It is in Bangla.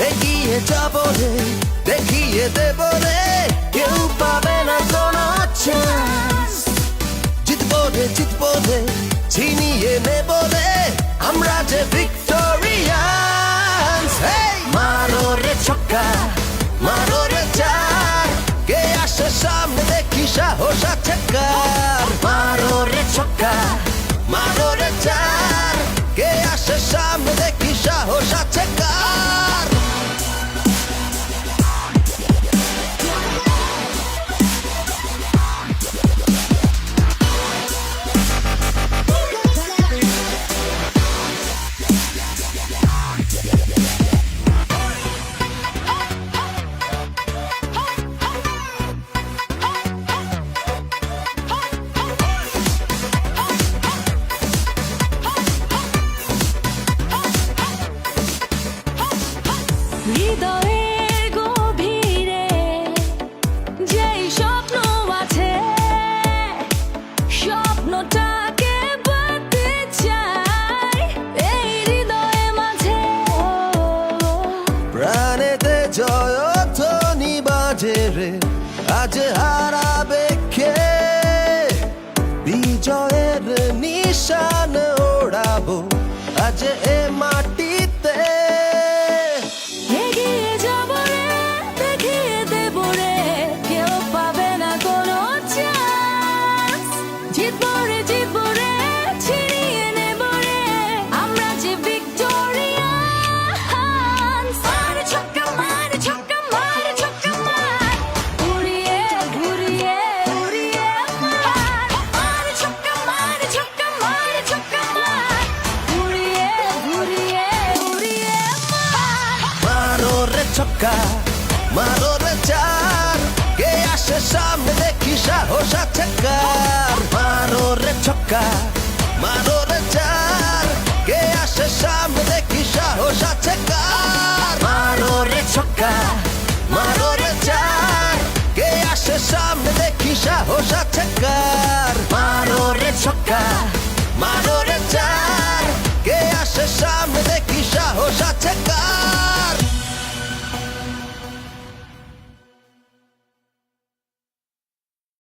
এগিয়ে যাবো রে, দেখিয়ে দেবো রে, কেউ পাবে না কোনো চান্স। জিতবো রে, জিতবো রে, ছিনিয়ে নেবো রে, আমরা যে ভিক্টোরিয়ান্স। মারো রে ছক্কা, মারো রে চার, কে আসে সামনে দেখি সাহস আছে কার। মারো রে ছক্কা, মারো রে চার, কে আসে সামনে দেখি সাহস আছে কার। হৃদয়ের গভীরে যেই স্বপ্ন আছে, স্বপ্নটাকে বাঁধতে চাই এই হৃদয়ে মাঝে। প্রাণেতে জয়ধ্বনি বাজে রে, আজ হারাবে কে? বিজয়ের নিশান ওড়াবো আজ এ মাটিতে। এগিয়ে যাবো রে, দেখিয়ে দেবো রে, কেউ পাবে না কোনো চান্স। জিতবো রে, জিতবো রে, ছিনিয়ে নেবো রে, আমরা যে ভিক্টোরিয়ান্স। মারে ছক্কা, মারে ছক্কা, মারে ছক্কা মার, উড়িয়ে ঘুরিয়ে উড়িয়ে মার। মারে ছক্কা, মারে ছক্কা, মারে ছক্কা মার, উড়িয়ে ঘুরিয়ে উড়িয়ে মার। মারো রে ছক্কা, মারো রে চার, কে আসে সামনে দেখি সাহস আছে কার। মারো রে ছক্কা, মারো রে চার, কে আসে সামনে দেখি সাহস আছে কার। মারো রে ছক্কা, মারো রে চার, কে আসে সামনে দেখি সাহস আছে কার।